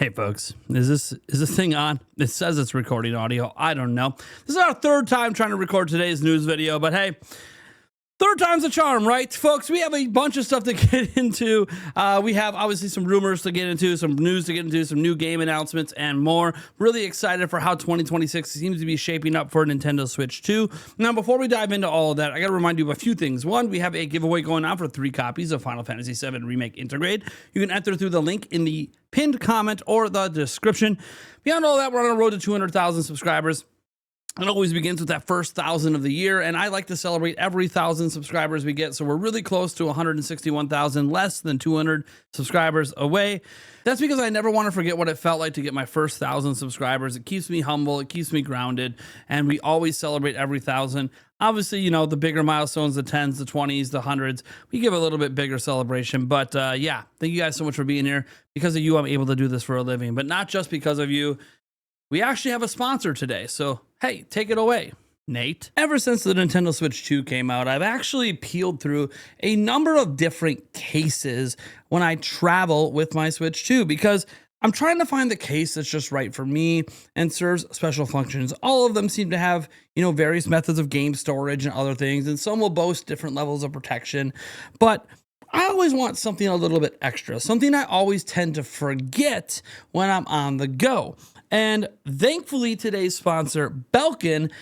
Hey folks, is this thing on? It says it's recording audio. I don't know. This is our third time trying to record today's news video, but hey, third time's a charm, right? Folks, we have a bunch of stuff to get into. We have obviously some rumors to get into, some news to get into, some new game announcements, and more. Really excited for how 2026 seems to be shaping up for Nintendo Switch 2. Now, before we dive into all of that, I got to remind you of a few things. One, we have a giveaway going on for 3 copies of Final Fantasy VII Remake Integrate. You can enter through the link in the pinned comment or the description. Beyond all that, we're on a road to 200,000 subscribers. It always begins with that first 1,000 of the year, and I like to celebrate every 1,000 subscribers we get, so we're really close to 161,000, less than 200 subscribers away. That's because I never want to forget what it felt like to get my first 1,000 subscribers. It keeps me humble, it keeps me grounded, and we always celebrate every 1,000. Obviously, you know, the bigger milestones, the 10s, the 20s, the 100s, we give a little bit bigger celebration. But yeah, thank you guys so much for being here. Because of you, I'm able to do this for a living, but not just because of you. We actually have a sponsor today, so hey, take it away, Nate. Ever since the Nintendo Switch 2 came out, I've actually peeled through a number of different cases when I travel with my Switch 2 because I'm trying to find the case that's just right for me and serves special functions. All of them seem to have, you know, various methods of game storage and other things, and some will boast different levels of protection, but I always want something a little bit extra, something I always tend to forget when I'm on the go. And thankfully, today's sponsor, Belkin,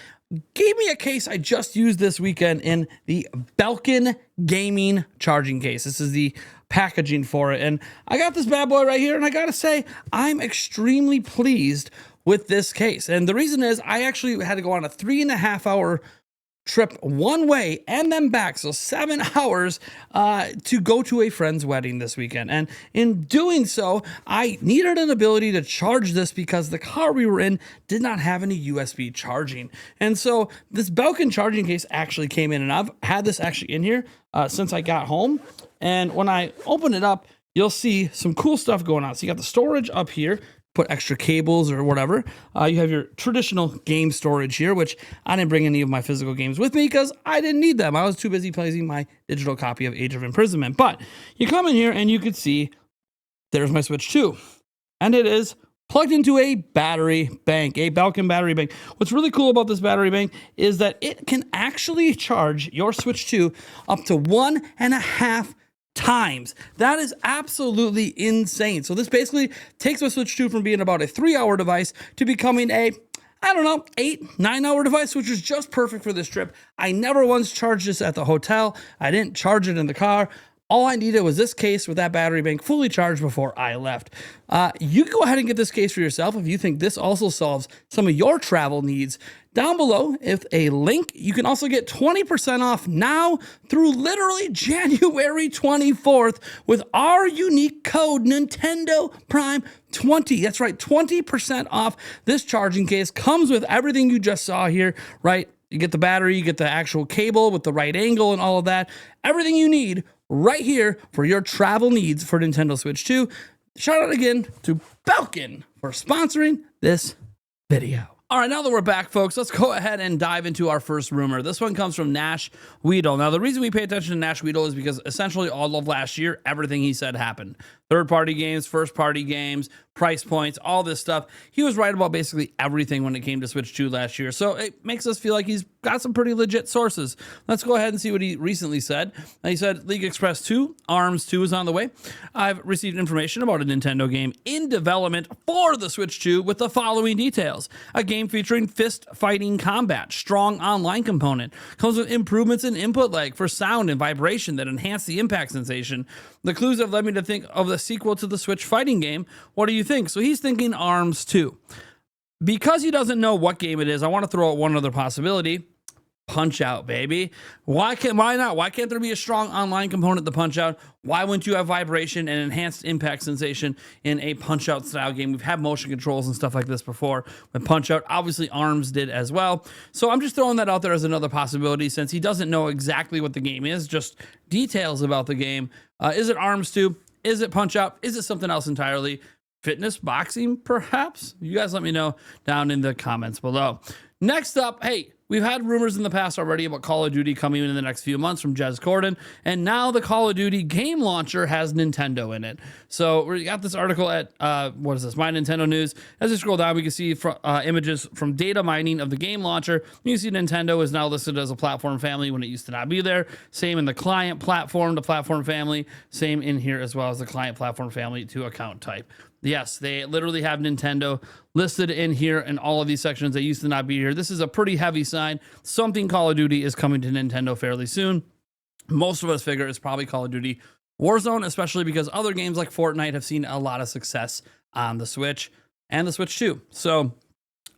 gave me a case I just used this weekend in the Belkin gaming charging case. This is the packaging for it. And I got this bad boy right here, and I gotta say, I'm extremely pleased with this case. And the reason is I actually had to go on a 3.5-hour trip one way and then back, so 7 hours to go to a friend's wedding this weekend. And in doing so, I needed an ability to charge this because the car we were in did not have any USB charging. And so this Belkin charging case actually came in, and I've had this actually in here since I got home. And when I open it up, you'll see some cool stuff going on. So you got the storage up here, put extra cables or whatever. You have your traditional game storage here, which I didn't bring any of my physical games with me because I didn't need them. I was too busy playing my digital copy of Age of Imprisonment. But you come in here and you could see there's my Switch 2. And it is plugged into a battery bank, a Belkin battery bank. What's really cool about this battery bank is that it can actually charge your Switch 2 up to 1.5 times. That is absolutely insane. So this basically takes my Switch 2 from being about a 3-hour device to becoming a, I don't know, 8-9-hour device, which is just perfect for this trip. I never once charged this at the hotel. I didn't charge it in the car. All I needed was this case with that battery bank fully charged before I left. You can go ahead and get this case for yourself if you think this also solves some of your travel needs. Down below, if a link, you can also get 20% off now through literally January 24th with our unique code Nintendo Prime 20. That's right, 20% off this charging case. Comes with everything you just saw here, right? You get the battery, you get the actual cable with the right angle and all of that. Everything you need right here for your travel needs for Nintendo Switch 2. Shout out again to Belkin for sponsoring this video. All right, now that we're back, folks, let's go ahead and dive into our first rumor. This one comes from Nash Weedle. Now, the reason we pay attention to Nash Weedle is because essentially all of last year, everything he said happened. Third-party games, first-party games, price points, all this stuff. He was right about basically everything when it came to Switch 2 last year. So it makes us feel like he's got some pretty legit sources. Let's go ahead and see what he recently said. He said, League Express 2, ARMS 2 is on the way. I've received information about a Nintendo game in development for the Switch 2 with the following details. A game featuring fist-fighting combat, strong online component, comes with improvements in input lag for sound and vibration that enhance the impact sensation. The clues have led me to think of the sequel to the Switch fighting game. What do you think? So he's thinking ARMS 2. Because he doesn't know what game it is, I want to throw out one other possibility. Punch-Out, baby. Why not? Why can't there be a strong online component to Punch-Out? Why wouldn't you have vibration and enhanced impact sensation in a Punch-Out style game? We've had motion controls and stuff like this before with Punch-Out. Obviously, ARMS did as well. So I'm just throwing that out there as another possibility since he doesn't know exactly what the game is, just details about the game. Is it ARMS 2? Is it Punch-Out? Is it something else entirely? Fitness, boxing, perhaps? You guys let me know down in the comments below. next up, hey, we've had rumors in the past already about Call of Duty coming in the next few months from Jez Corden, and now the Call of Duty game launcher has Nintendo in it. So we got this article at, what is this, My Nintendo News. As we scroll down, we can see images from data mining of the game launcher. You can see Nintendo is now listed as a platform family when it used to not be there. Same in the client platform, the platform family. Same in here as well as the client platform family to account type. Yes, they literally have Nintendo listed in here in all of these sections that used to not be here. This is a pretty heavy sign. Something Call of Duty is coming to Nintendo fairly soon. Most of us figure it's probably Call of Duty Warzone, especially because other games like Fortnite have seen a lot of success on the Switch and the Switch 2. So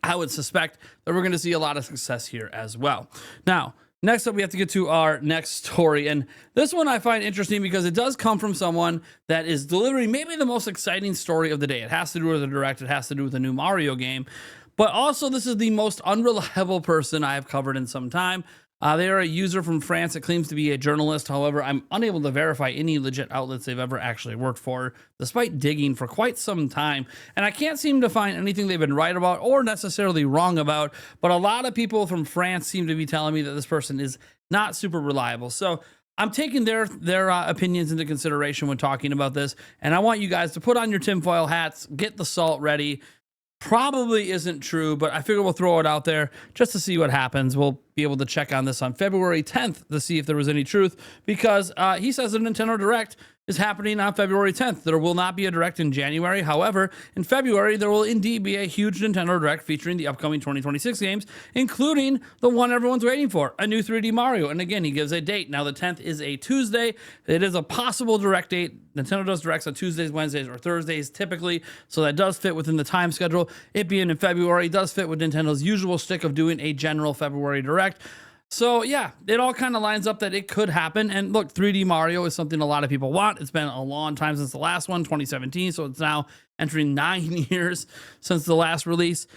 I would suspect that we're going to see a lot of success here as well. Now, next up, we have to get to our next story. And this one I find interesting because it does come from someone that is delivering maybe the most exciting story of the day. It has to do with the Direct. It has to do with the new Mario game. But also, this is the most unreliable person I have covered in some time. They are a user from France that claims to be a journalist. However, I'm unable to verify any legit outlets they've ever actually worked for, despite digging for quite some time. And I can't seem to find anything they've been right about or necessarily wrong about. But a lot of people from France seem to be telling me that this person is not super reliable. So I'm taking their opinions into consideration when talking about this. And I want you guys to put on your tinfoil hats, get the salt ready. Probably isn't true, but I figure we'll throw it out there just to see what happens. We'll be able to check on this on February 10th to see if there was any truth, because he says the Nintendo Direct is happening on February 10th. There will not be a Direct in January. However, in February, there will indeed be a huge Nintendo Direct featuring the upcoming 2026 games, including the one everyone's waiting for, a new 3D Mario. And again, he gives a date. Now, the 10th is a Tuesday. It is a possible Direct date. Nintendo does Directs on Tuesdays, Wednesdays, or Thursdays typically, so that does fit within the time schedule. It being in February does fit with Nintendo's usual shtick of doing a general February Direct. So yeah, it all kind of lines up that it could happen. And look, 3D Mario is something a lot of people want. It's been a long time since the last one, 2017. So it's now entering 9 years since the last release.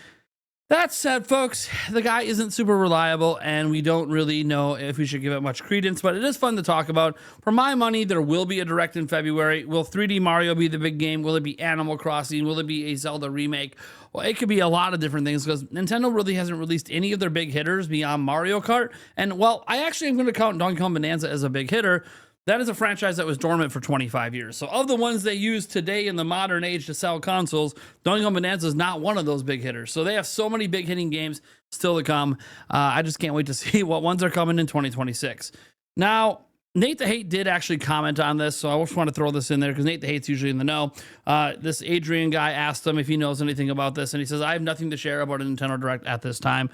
That said, folks, the guy isn't super reliable, and we don't really know if we should give it much credence, but it is fun to talk about. For my money, there will be a Direct in February. Will 3D Mario be the big game? Will it be Animal Crossing? Will it be a Zelda remake? Well, it could be a lot of different things, because Nintendo really hasn't released any of their big hitters beyond Mario Kart. And, well, I actually am going to count Donkey Kong Bonanza as a big hitter. That is a franchise that was dormant for 25 years. So of the ones they use today in the modern age to sell consoles, Donkey Kong Bonanza is not one of those big hitters. So they have so many big hitting games still to come. I just can't wait to see what ones are coming in 2026. Now, Nate the Hate did actually comment on this, so I just want to throw this in there because Nate the Hate's usually in the know. This Adrian guy asked him if he knows anything about this, and he says, I have nothing to share about a Nintendo Direct at this time.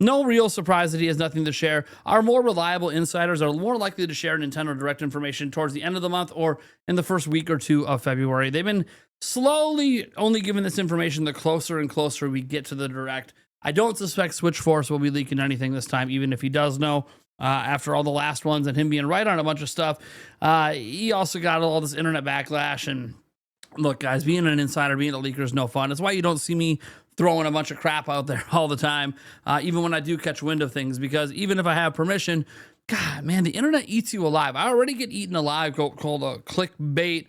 No real surprise that he has nothing to share. Our more reliable insiders are more likely to share Nintendo Direct information towards the end of the month or in the first week or two of February. They've been slowly only giving this information the closer and closer we get to the Direct. I don't suspect Switchforce will be leaking anything this time, even if he does know. After all the last ones and him being right on a bunch of stuff, he also got all this internet backlash. And look, guys, being an insider, being a leaker is no fun. That's why you don't see me throwing a bunch of crap out there all the time, even when I do catch wind of things, because even if I have permission, God, man, the internet eats you alive. I already get eaten alive, called a clickbait.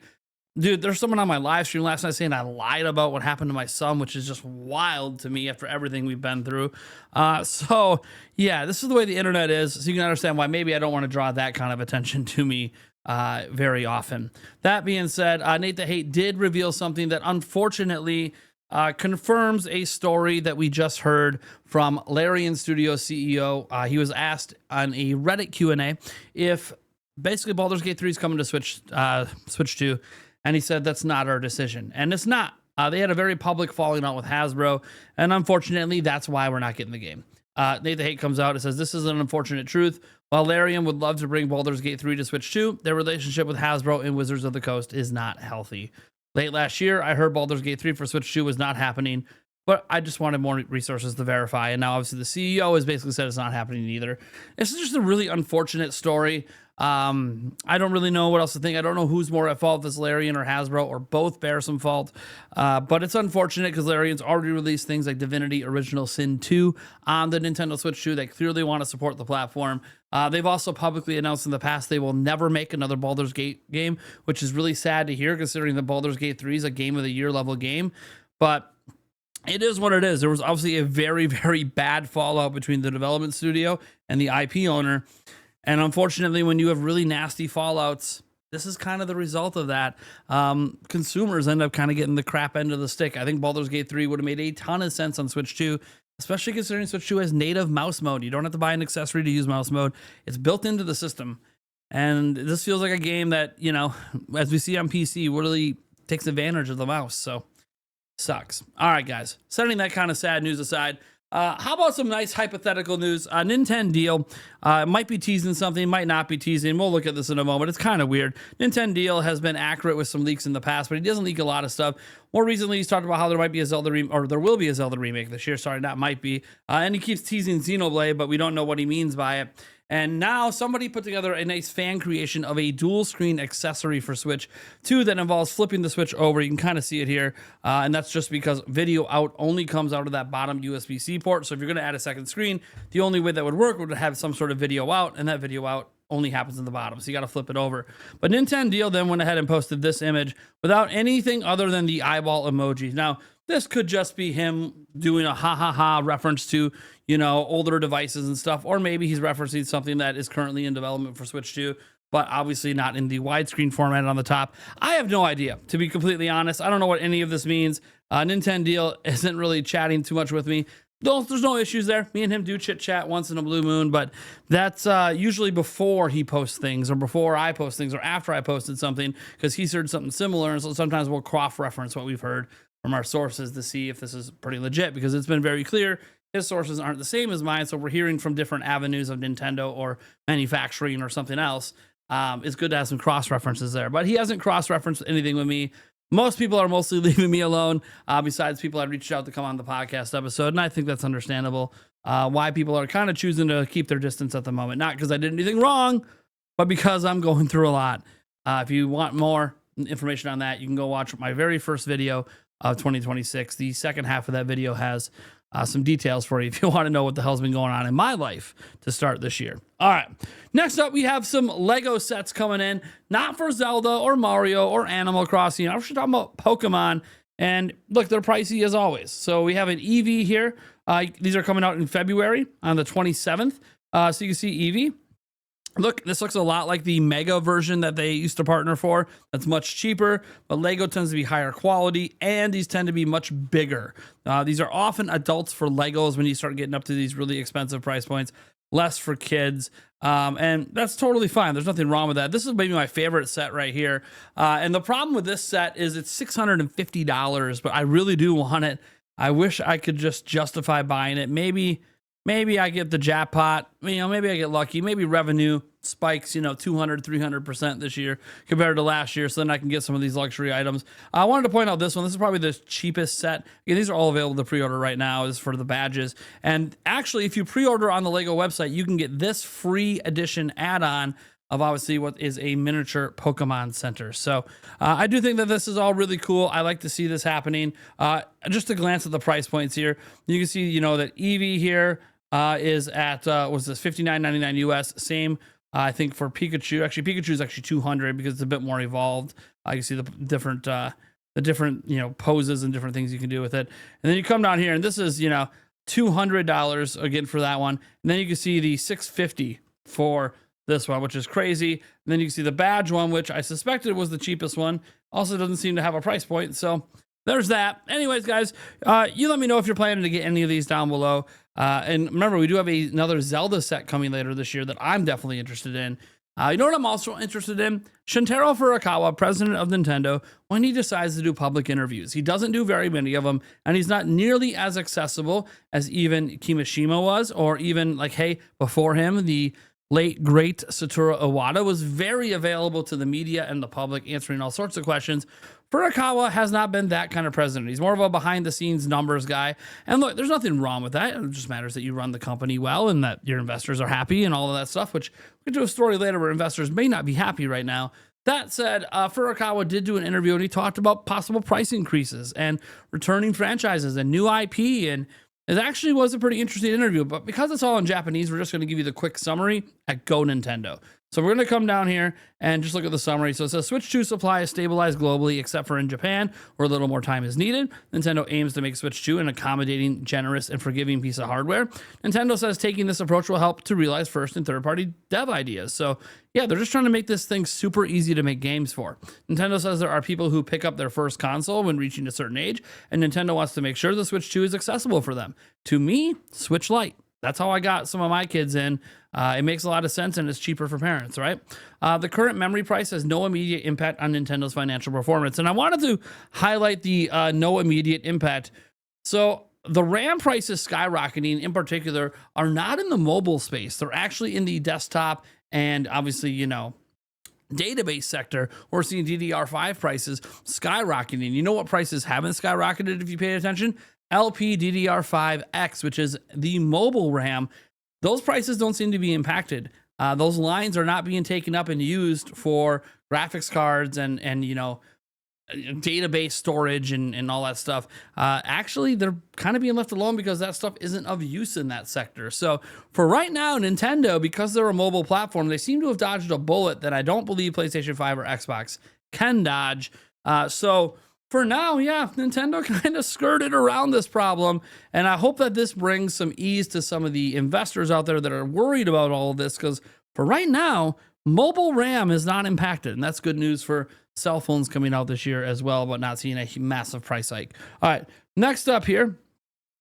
Dude, there's someone on my live stream last night saying I lied about what happened to my son, which is just wild to me after everything we've been through. So, yeah, this is the way the internet is. So you can understand why maybe I don't want to draw that kind of attention to me very often. That being said, Nate the Hate did reveal something that unfortunately confirms a story that we just heard from Larian Studios CEO. He was asked on a Reddit Q&A if basically Baldur's Gate 3 is coming to Switch 2. And he said, that's not our decision. And it's not. They had a very public falling out with Hasbro. And unfortunately, that's why we're not getting the game. Nate the Hate comes out and says, this is an unfortunate truth. While Larian would love to bring Baldur's Gate 3 to Switch 2, their relationship with Hasbro and Wizards of the Coast is not healthy. Late last year, I heard Baldur's Gate 3 for Switch 2 was not happening, but I just wanted more resources to verify. And now, obviously, the CEO has basically said it's not happening either. This is just a really unfortunate story. I don't really know what else to think. I don't know who's more at fault, this Larian or Hasbro, or both bear some fault. But it's unfortunate because Larian's already released things like Divinity Original Sin 2 on the Nintendo Switch 2. They clearly want to support the platform. They've also publicly announced in the past they will never make another Baldur's Gate game, which is really sad to hear considering that Baldur's Gate 3 is a Game of the Year level game. But it is what it is. There was obviously a very, very bad fallout between the development studio and the IP owner. And unfortunately, when you have really nasty fallouts, this is kind of the result of that. Consumers end up kind of getting the crap end of the stick. I think Baldur's Gate 3 would have made a ton of sense on Switch 2, especially considering Switch 2 has native mouse mode. You don't have to buy an accessory to use mouse mode. It's built into the system. And this feels like a game that, you know, as we see on PC, really takes advantage of the mouse. So, sucks. All right, guys. Setting that kind of sad news aside, how about some nice hypothetical news? A Nintendo deal might be teasing something, might not be teasing. We'll look at this in a moment. It's kind of weird. Nintendo deal has been accurate with some leaks in the past, but he doesn't leak a lot of stuff. More recently, he's talked about how there might be a Zelda or there will be a Zelda remake this year. Sorry, not might be. And he keeps teasing Xenoblade, but we don't know what he means by it. And now somebody put together a nice fan creation of a dual screen accessory for Switch 2 that involves flipping the Switch over. You can kind of see it here. And that's just because video out only comes out of that bottom USB-C port. So if you're going to add a second screen, the only way that would work would have some sort of video out, and that video out only happens in the bottom. So you got to flip it over. But Nintendo deal then went ahead and posted this image without anything other than the eyeball emoji. Now, this could just be him doing a ha ha ha reference to, you know, older devices and stuff, or maybe he's referencing something that is currently in development for Switch 2, but obviously not in the widescreen format on the top. I have no idea, to be completely honest. I don't know what any of this means. Nintendo deal isn't really chatting too much with me. There's no issues there. Me and him do chit chat once in a blue moon, but that's usually before he posts things, or before I post things, or after I posted something, because he's heard something similar, and so sometimes we'll cross-reference what we've heard from our sources to see if this is pretty legit, because it's been very clear his sources aren't the same as mine, so we're hearing from different avenues of Nintendo or manufacturing or something else. It's good to have some cross-references there, but he hasn't cross-referenced anything with me. Most people are mostly leaving me alone, besides people I reached out to come on the podcast episode, and I think that's understandable. Why people are kind of choosing to keep their distance at the moment. Not because I did anything wrong, but because I'm going through a lot. If you want more information on that, you can go watch my very first video of 2026. The second half of that video has some details for you if you want to know what the hell's been going on in my life to start this year. All right. Next up, we have some Lego sets coming in, not for Zelda or Mario or Animal Crossing. I'm just talking about Pokemon. And look, they're pricey as always. So we have an Eevee here. These are coming out in February on the 27th. So you can see Eevee. Look, this looks a lot like the Mega version that they used to partner for. That's much cheaper, but Lego tends to be higher quality, and these tend to be much bigger. These are often adults for Legos when you start getting up to these really expensive price points, less for kids, and that's totally fine. There's nothing wrong with that. This is maybe my favorite set right here, and the problem with this set is it's $650, but I really do want it. I wish I could just justify buying it. Maybe I get the jackpot, maybe I get lucky, maybe revenue spikes, 200, 300% this year compared to last year. So then I can get some of these luxury items. I wanted to point out this one. This is probably the cheapest set. Again, these are all available to pre-order right now. This is for the badges. And actually, if you pre-order on the Lego website, you can get this free edition add-on of obviously what is a miniature Pokemon Center. So I do think that this is all really cool. I like to see this happening. Just to glance at the price points here, you can see, that Eevee here, is at was this $59.99 US. Same, I think, for Pikachu. Actually, Pikachu is actually $200 because it's a bit more evolved. You can see the different poses and different things you can do with it. And then you come down here, and this is $200 again for that one. And then you can see the $650 for this one, which is crazy. And then you can see the badge one, which I suspected was the cheapest one. Also doesn't seem to have a price point. So there's that. Anyways, guys, you let me know if you're planning to get any of these down below. And remember, we do have another Zelda set coming later this year that I'm definitely interested in. You know what I'm also interested in? Shuntaro Furukawa, president of Nintendo, when he decides to do public interviews. He doesn't do very many of them, and he's not nearly as accessible as even Kimishima was, or even before him, the late, great Satoru Iwata was very available to the media and the public, answering all sorts of questions. Furukawa has not been that kind of president. He's more of a behind-the-scenes numbers guy. And look, there's nothing wrong with that. It just matters that you run the company well and that your investors are happy and all of that stuff, which we'll get to a story later where investors may not be happy right now. That said, Furukawa did do an interview, and he talked about possible price increases and returning franchises and new IP, and it actually was a pretty interesting interview. But because it's all in Japanese, we're just going to give you the quick summary at Go Nintendo. So we're going to come down here and just look at the summary. So it says Switch 2 supply is stabilized globally, except for in Japan, where a little more time is needed. Nintendo aims to make Switch 2 an accommodating, generous, and forgiving piece of hardware. Nintendo says taking this approach will help to realize first and third-party dev ideas. So yeah, they're just trying to make this thing super easy to make games for. Nintendo says there are people who pick up their first console when reaching a certain age, and Nintendo wants to make sure the Switch 2 is accessible for them. To me, Switch Lite. That's how I got some of my kids in. It makes a lot of sense, and it's cheaper for parents, right? The current memory price has no immediate impact on Nintendo's financial performance. And I wanted to highlight the no immediate impact. So the RAM prices skyrocketing in particular are not in the mobile space. They're actually in the desktop and obviously, you know, database sector. We're seeing DDR5 prices skyrocketing. You know what prices haven't skyrocketed if you pay attention? LPDDR5X, which is the mobile RAM. Those prices don't seem to be impacted. Those lines are not being taken up and used for graphics cards and you know, database storage and all that stuff. Actually, they're kind of being left alone because that stuff isn't of use in that sector. So for right now, Nintendo, because they're a mobile platform, they seem to have dodged a bullet that I don't believe PlayStation 5 or Xbox can dodge. So for now, yeah, Nintendo kind of skirted around this problem, and I hope that this brings some ease to some of the investors out there that are worried about all of this, because for right now, mobile RAM is not impacted, and that's good news for cell phones coming out this year as well, but not seeing a massive price hike. All right, next up here,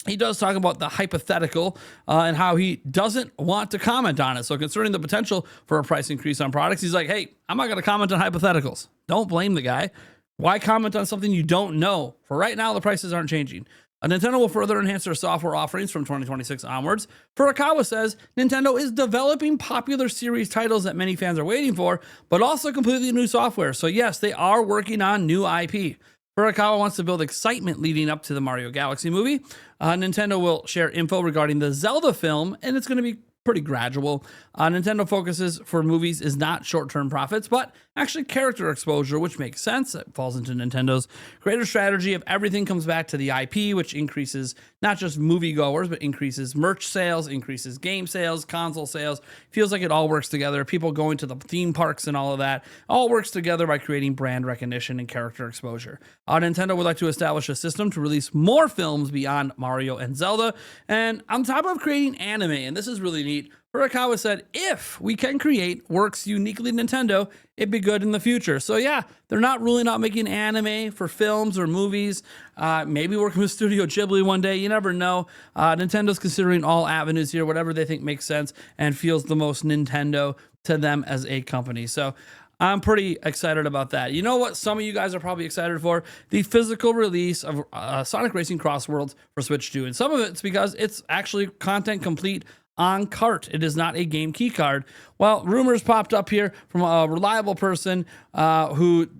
he does talk about the hypothetical and how he doesn't want to comment on it. So concerning the potential for a price increase on products, he's like, hey, I'm not going to comment on hypotheticals. Don't blame the guy. Why comment on something you don't know? For right now, the prices aren't changing. Nintendo will further enhance their software offerings from 2026 onwards. Furukawa says Nintendo is developing popular series titles that many fans are waiting for, but also completely new software. So yes, they are working on new IP. Furukawa wants to build excitement leading up to the Mario Galaxy movie. Nintendo will share info regarding the Zelda film, and it's going to be pretty gradual. Nintendo focuses for movies is not short-term profits, but actually character exposure, which makes sense. It falls into Nintendo's greater strategy of everything comes back to the IP, which increases not just moviegoers, but increases merch sales, increases game sales, console sales. Feels like it all works together. People going to the theme parks and all of that all works together by creating brand recognition and character exposure. Nintendo would like to establish a system to release more films beyond Mario and Zelda, and on top of creating anime, and this is really neat, Furukawa said, if we can create works uniquely Nintendo, it'd be good in the future. So yeah, they're not ruling out making anime for films or movies. Maybe working with Studio Ghibli one day. You never know. Nintendo's considering all avenues here, whatever they think makes sense and feels the most Nintendo to them as a company. So I'm pretty excited about that. You know what some of you guys are probably excited for? The physical release of Sonic Racing Crossworlds for Switch 2. And some of it's because it's actually content complete on cart. It is not a game key card. Well, rumors popped up here from a reliable person who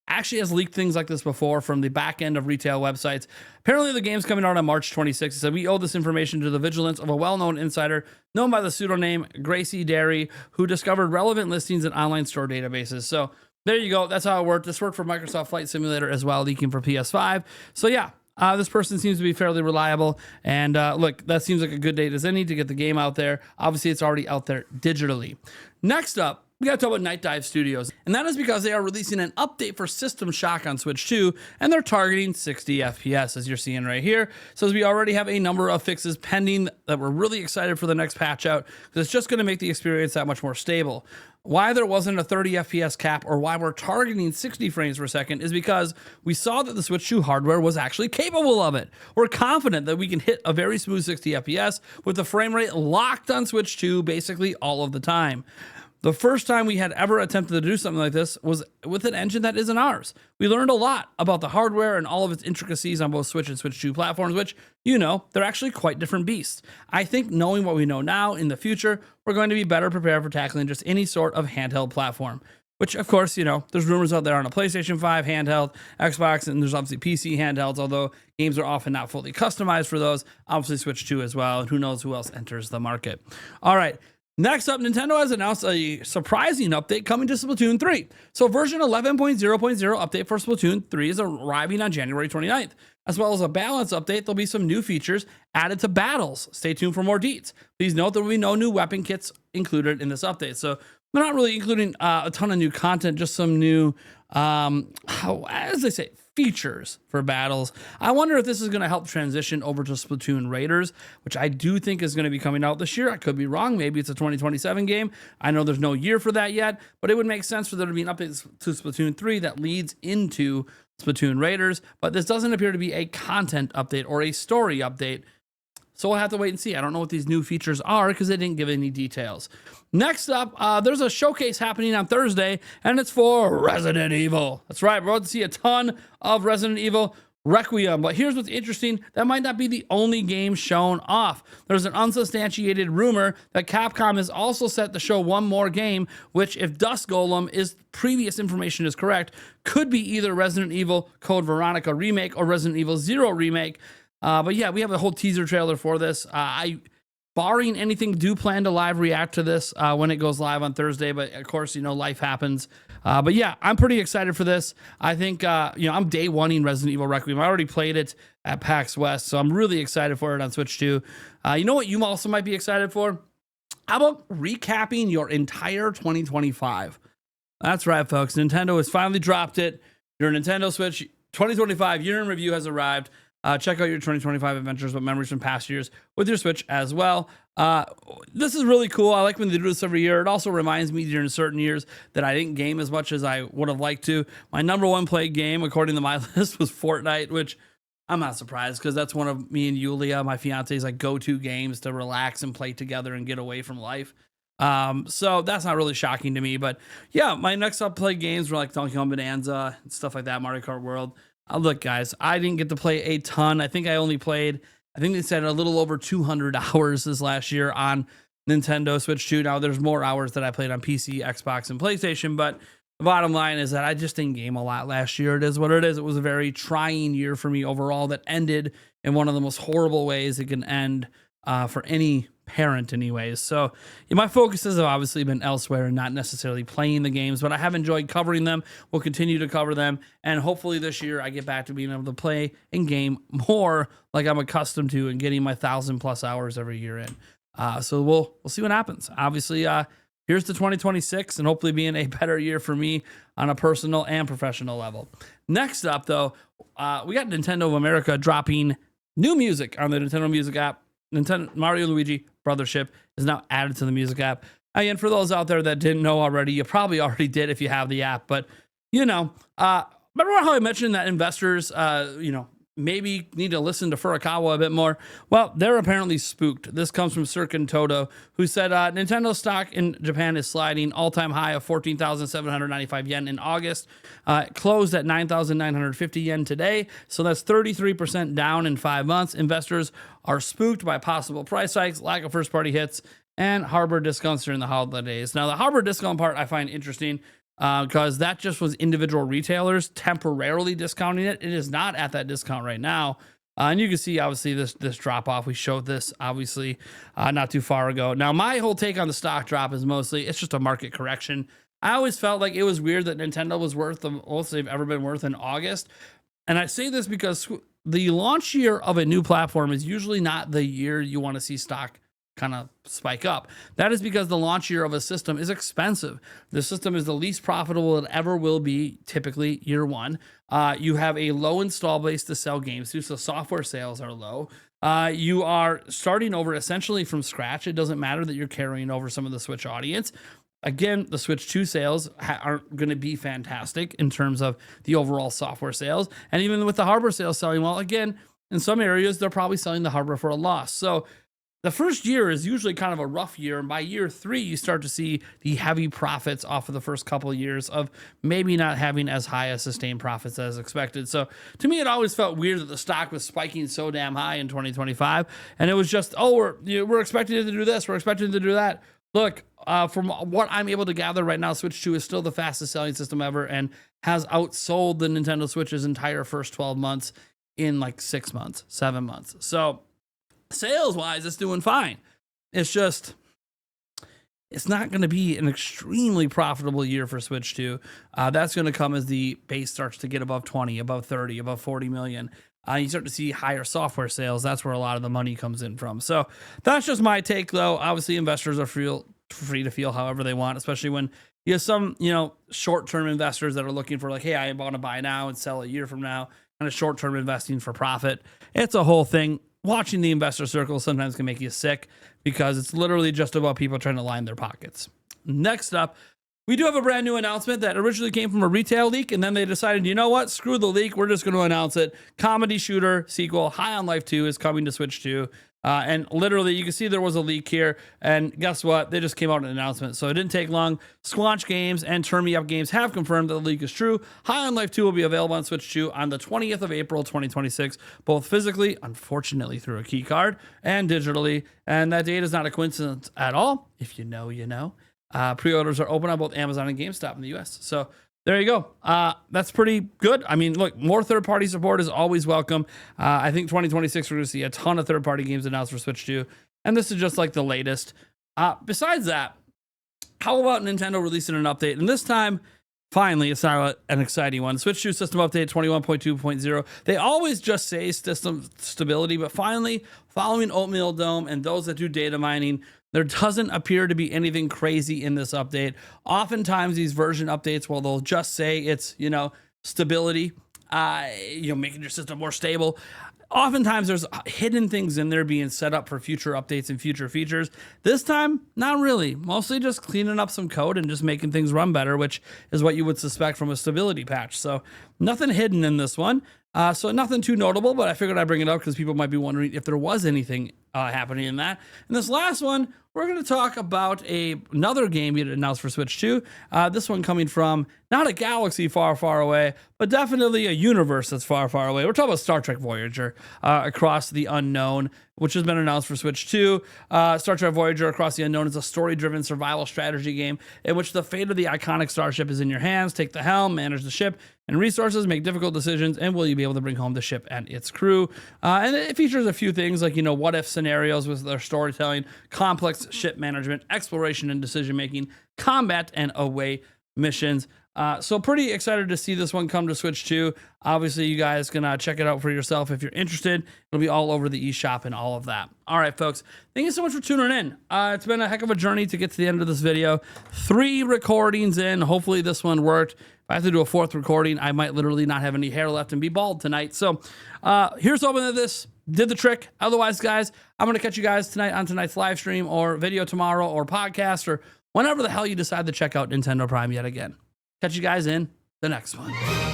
actually has leaked things like this before from the back end of retail websites. Apparently the game's coming out on March 26th. He said, we owe this information to the vigilance of a well-known insider known by the pseudonym Gracie Derry, who discovered relevant listings in online store databases. So there you go. That's how it worked. This worked for Microsoft Flight Simulator as well, leaking for PS5. So yeah, this person seems to be fairly reliable. And look, that seems like a good date as any to get the game out there. Obviously, it's already out there digitally. Next up, we got to talk about Night Dive Studios, and that is because they are releasing an update for System Shock on Switch 2, and they're targeting 60 FPS, as you're seeing right here. So as we already have a number of fixes pending that we're really excited for the next patch out, because it's just going to make the experience that much more stable. Why there wasn't a 30 FPS cap or why we're targeting 60 frames per second is because we saw that the Switch 2 hardware was actually capable of it. We're confident that we can hit a very smooth 60 FPS with the frame rate locked on Switch 2 basically all of the time. The first time we had ever attempted to do something like this was with an engine that isn't ours. We learned a lot about the hardware and all of its intricacies on both Switch and Switch 2 platforms, which, you know, they're actually quite different beasts. I think knowing what we know now in the future, we're going to be better prepared for tackling just any sort of handheld platform. Which, of course, you know, there's rumors out there on a PlayStation 5 handheld, Xbox, and there's obviously PC handhelds, although games are often not fully customized for those. Obviously, Switch 2 as well, and who knows who else enters the market. All right. Next up, Nintendo has announced a surprising update coming to Splatoon 3. So version 11.0.0 update for Splatoon 3 is arriving on January 29th. As well as a balance update, there'll be some new features added to battles. Stay tuned for more deets. Please note there will be no new weapon kits included in this update. So they're not really including a ton of new content, just some new, as they say, features for battles. I wonder if this is going to help transition over to Splatoon Raiders, which I do think is going to be coming out this year. I could be wrong. Maybe it's a 2027 game. I know there's no year for that yet, but it would make sense for there to be an update to Splatoon 3 that leads into Splatoon Raiders. But this doesn't appear to be a content update or a story update. So we'll have to wait and see. I don't know what these new features are because they didn't give any details. Next up, there's a showcase happening on Thursday, and it's for Resident Evil. That's right, we're about to see a ton of Resident Evil Requiem. But here's what's interesting. That might not be the only game shown off. There's an unsubstantiated rumor that Capcom is also set to show one more game, which, if Dust Golem is previous information is correct, could be either Resident Evil Code Veronica Remake or Resident Evil 0 Remake. But yeah, we have a whole teaser trailer for this. Barring anything, do plan to live react to this when it goes live on Thursday. But of course, life happens. But yeah, I'm pretty excited for this. I think, I'm day one-ing Resident Evil Requiem. I already played it at PAX West, so I'm really excited for it on Switch too. You know what you also might be excited for? How about recapping your entire 2025? That's right, folks. Nintendo has finally dropped it. Your Nintendo Switch 2025 year in review has arrived. Check out your 2025 adventures with memories from past years with your Switch as well. This is really cool. I like when they do this every year. It also reminds me during certain years that I didn't game as much as I would have liked to. My number one played game, according to my list, was Fortnite, which I'm not surprised because that's one of me and Yulia, my fiance's, like go-to games to relax and play together and get away from life. So that's not really shocking to me. But yeah, my next up play games were like Donkey Kong Bonanza and stuff like that, Mario Kart World. Look, guys, I didn't get to play a ton. I think they said a little over 200 hours this last year on Nintendo Switch 2. Now, there's more hours that I played on PC, Xbox, and PlayStation, but the bottom line is that I just didn't game a lot last year. It is what it is. It was a very trying year for me overall that ended in one of the most horrible ways it can end for any parent anyways. So my focuses have obviously been elsewhere and not necessarily playing the games, but I have enjoyed covering them. We'll continue to cover them, and hopefully this year I get back to being able to play and game more like I'm accustomed to and getting my 1,000+ hours every year in. So we'll see what happens. Obviously, here's to 2026 and hopefully being a better year for me on a personal and professional level. Next up, though, we got Nintendo of America dropping new music on the Nintendo Music app. Nintendo Mario Luigi Brothership is now added to the music app. Again, for those out there that didn't know already, you probably already did if you have the app. But, remember how I mentioned that investors, maybe need to listen to Furukawa a bit more? Well, they're apparently spooked. This comes from Sirkin Todo, who said Nintendo stock in Japan is sliding. All-time high of 14,795 yen in August. Closed at 9,950 yen today. So that's 33% down in 5 months. Investors are spooked by possible price hikes, lack of first-party hits, and harbor discounts during the holidays. Now, the harbor discount part I find interesting, because that just was individual retailers temporarily discounting it. It is not at that discount right now. And you can see, obviously, this drop off. We showed this, obviously, not too far ago. Now, my whole take on the stock drop is mostly it's just a market correction. I always felt like it was weird that Nintendo was worth the most they've ever been worth in August. And I say this because the launch year of a new platform is usually not the year you want to see stock kind of spike up. That is because the launch year of a system is expensive. The system is the least profitable it ever will be, typically year one. You have a low install base to sell games to, so software sales are low. You are starting over essentially from scratch. It doesn't matter that you're carrying over some of the Switch audience. Again, the Switch 2 sales aren't going to be fantastic in terms of the overall software sales. And even with the hardware sales selling well, again, in some areas, they're probably selling the hardware for a loss. So the first year is usually kind of a rough year. And by year 3, you start to see the heavy profits off of the first couple of years of maybe not having as high a sustained profits as expected. So to me, it always felt weird that the stock was spiking so damn high in 2025. And it was just, we're expecting it to do this. We're expecting it to do that. Look, from what I'm able to gather right now, Switch 2 is still the fastest selling system ever and has outsold the Nintendo Switch's entire first 12 months in like 6 months, 7 months. So sales-wise, it's doing fine. It's just, it's not going to be an extremely profitable year for Switch 2. That's going to come as the base starts to get above 20, above 30, above 40 million. You start to see higher software sales. That's where a lot of the money comes in from. So that's just my take, though. Obviously, investors are free to feel however they want, especially when you have some, short-term investors that are looking for like, hey, I want to buy now and sell a year from now, kind of short-term investing for profit. It's a whole thing. Watching the investor circle sometimes can make you sick because it's literally just about people trying to line their pockets. Next up, we do have a brand new announcement that originally came from a retail leak, and then they decided, you know what, screw the leak, we're just going to announce it. Comedy shooter sequel, High on Life 2 is coming to Switch 2. And literally, you can see there was a leak here, and guess what? They just came out with an announcement, so it didn't take long. Squanch Games and Turn Me Up Games have confirmed that the leak is true. High on Life 2 will be available on Switch 2 on the 20th of April, 2026, both physically, unfortunately through a key card, and digitally. And that date is not a coincidence at all. If you know, you know. Pre-orders are open on both Amazon and GameStop in the US. So there you go. That's pretty good. I mean, look, more third-party support is always welcome. I think 2026, we're going to see a ton of third-party games announced for Switch 2. And this is just like the latest. Besides that, how about Nintendo releasing an update? And this time, finally, it's not an exciting one. Switch 2 system update 21.2.0. They always just say system stability, but finally, following Oatmeal Dome and those that do data mining, there doesn't appear to be anything crazy in this update. Oftentimes, these version updates, well, they'll just say it's, stability, making your system more stable. Oftentimes, there's hidden things in there being set up for future updates and future features. This time, not really. Mostly just cleaning up some code and just making things run better, which is what you would suspect from a stability patch. So nothing hidden in this one. So nothing too notable, but I figured I'd bring it up because people might be wondering if there was anything happening in that. And this last one, we're going to talk about another game you announced for Switch 2. This one coming from not a galaxy far, far away, but definitely a universe that's far, far away. We're talking about Star Trek Voyager, Across the Unknown, which has been announced for Switch 2. Star Trek Voyager Across the Unknown is a story-driven survival strategy game in which the fate of the iconic starship is in your hands. Take the helm, manage the ship and resources, make difficult decisions, and will you be able to bring home the ship and its crew? And it features a few things like, what-if scenarios with their storytelling, complex ship management, exploration and decision-making, combat, and away missions. So pretty excited to see this one come to Switch 2. Obviously, you guys can check it out for yourself if you're interested. It'll be all over the eShop and all of that. All right, folks. Thank you so much for tuning in. It's been a heck of a journey to get to the end of this video. 3 recordings in. Hopefully, this one worked. If I have to do a 4th recording, I might literally not have any hair left and be bald tonight. So here's hoping that this did the trick. Otherwise, guys, I'm going to catch you guys tonight on tonight's live stream or video tomorrow or podcast or whenever the hell you decide to check out Nintendo Prime yet again. Catch you guys in the next one.